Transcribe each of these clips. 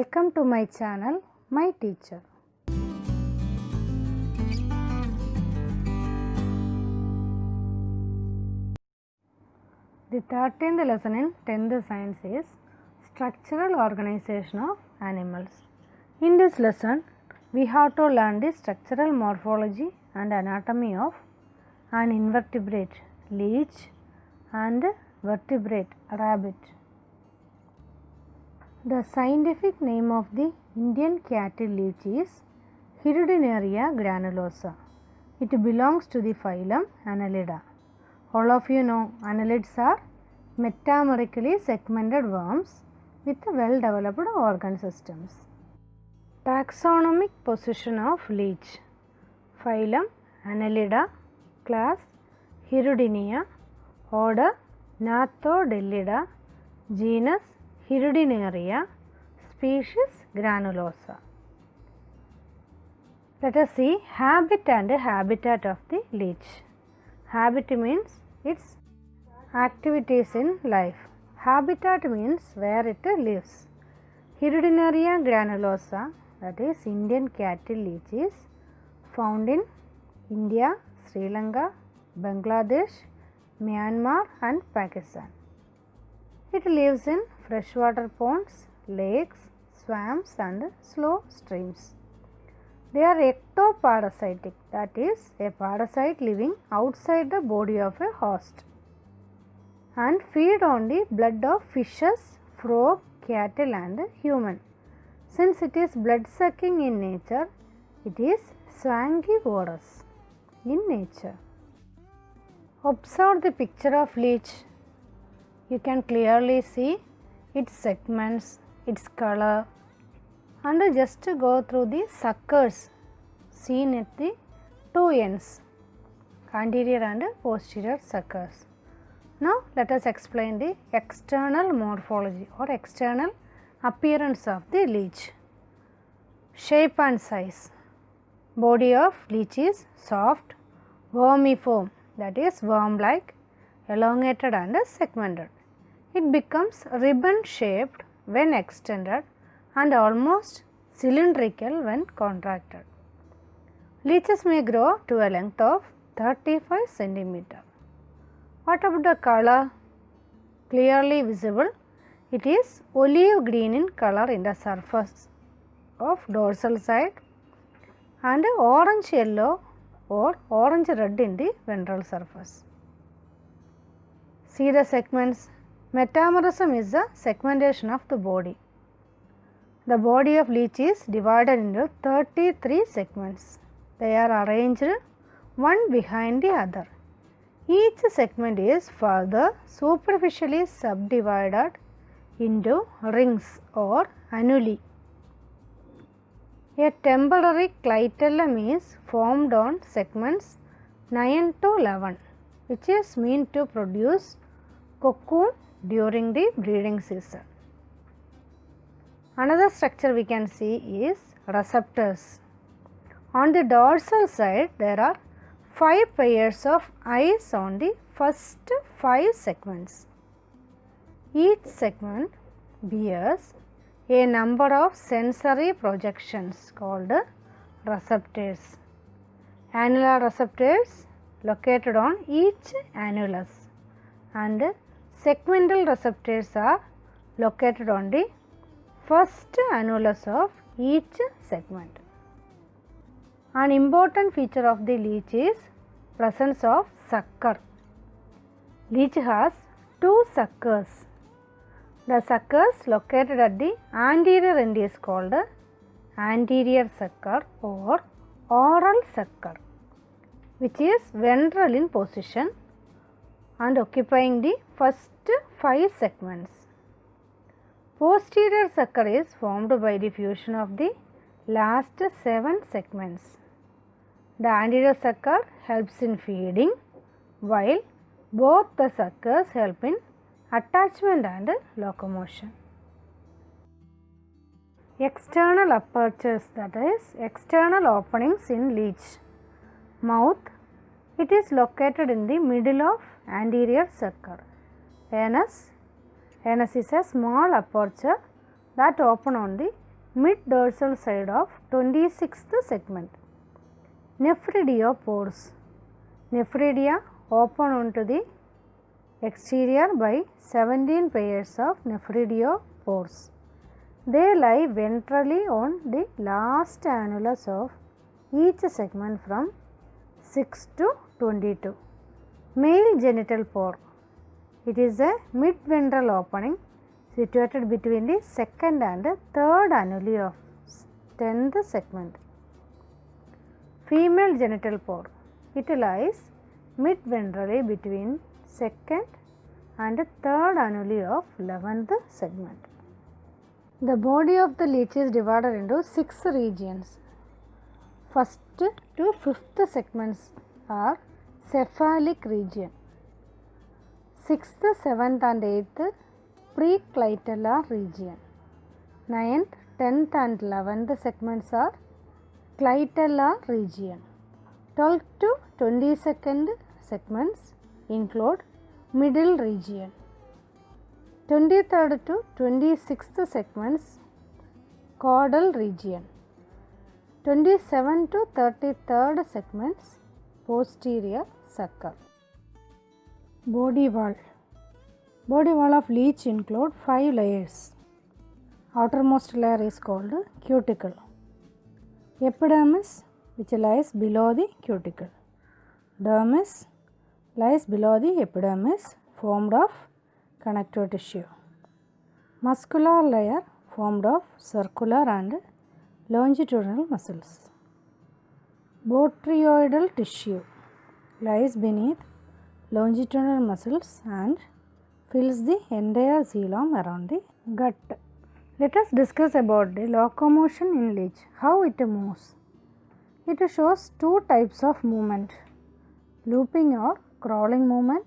Welcome to my channel, My Teacher. The 13th lesson in 10th science is structural organization of animals. In this lesson, we have to learn the structural morphology and anatomy of an invertebrate leech and vertebrate rabbit. The scientific name of the Indian cattle leech is Hirudinaria granulosa. It belongs to the phylum Annelida. All of you know annelids are metamerically segmented worms with well developed organ systems. Taxonomic position of leech: phylum Annelida, class Hirudinea, order Gnathodellida, genus Hirudinaria, species Granulosa. Let us see habit and habitat of the leech. Habit means its activities in life. Habitat means where it lives. Hirudinaria granulosa, that is Indian cattle leech, is found in India, Sri Lanka, Bangladesh, Myanmar and Pakistan. It lives in freshwater ponds, lakes, swamps and slow streams. They are ectoparasitic, that is a parasite living outside the body of a host, and feed on the blood of fishes, frog, cattle and human. Since it is blood sucking in nature, it is swangivorous in nature. Observe the picture of leech. You can clearly see its segments, its color, and just go through the suckers seen at the two ends, anterior and posterior suckers. Now let us explain the external morphology or external appearance of the leech. Shape and size. Body of leech is soft, wormiform, that is worm like, elongated and segmented. It becomes ribbon shaped when extended and almost cylindrical when contracted. Leeches may grow to a length of 35 cm. What about the color? Clearly visible. It is olive green in color in the surface of dorsal side and orange yellow or orange red in the ventral surface. See the segments. Metamerism is the segmentation of the body. The body of leech is divided into 33 segments. They are arranged one behind the other. Each segment is further superficially subdivided into rings or annuli. A temporary clitellum is formed on segments 9 to 11, which is meant to produce cocoon during the breeding season. Another structure we can see is receptors. On the dorsal side, there are 5 pairs of eyes on the first 5 segments. Each segment bears a number of sensory projections called receptors. Annular receptors located on each annulus, and segmental receptors are located on the first annulus of each segment. An important feature of the leech is presence of sucker. Leech has 2 suckers. The suckers located at the anterior end is called anterior sucker or oral sucker, which is ventral in position and occupying the first 5 segments. Posterior sucker is formed by the fusion of the last 7 segments. The anterior sucker helps in feeding, while both the suckers help in attachment and locomotion. External apertures, that is external openings in leech. Mouth, it is located in the middle of anterior sucker. Anus is a small aperture that open on the mid-dorsal side of 26th segment. Nephridiopores. Nephridia open onto the exterior by 17 pairs of nephridiopores. They lie ventrally on the last annulus of each segment from 6 to 22. Male genital pore. It is a mid-ventral opening situated between the second and third annuli of 10th segment. Female genital pore. It lies mid-ventrally between second and third annuli of 11th segment. The body of the leech is divided into 6 regions. First to 5th segments are cephalic region. 6th, 7th and 8th preclitellar region. 9th, 10th and 11th segments are clitellar region. 12th to 22nd segments include middle region. 23rd to 26th segments caudal region. 27 to 33rd segments posterior sucker. Body wall. Body wall of leech include 5 layers. Outermost layer is called cuticle. Epidermis, which lies below the cuticle. Dermis lies below the epidermis, formed of connective tissue. Muscular layer formed of circular and longitudinal muscles. Botryoidal tissue lies beneath longitudinal muscles and fills the entire xylem around the gut. Let us discuss about the locomotion in leech, how it moves. It shows 2 types of movement: looping or crawling movement,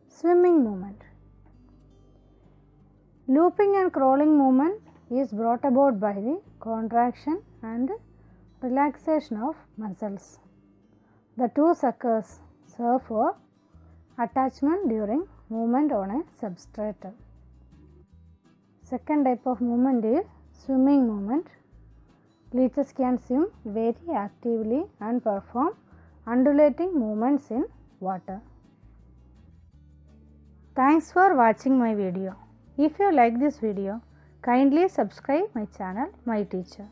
swimming movement. Looping and crawling movement is brought about by the contraction and relaxation of muscles. The 2 suckers serve for attachment during movement on a substrate. Second type of movement is swimming movement. Leeches can swim very actively and perform undulating movements in water. Thanks for watching my video. If you like this video, kindly subscribe my channel, My Teacher.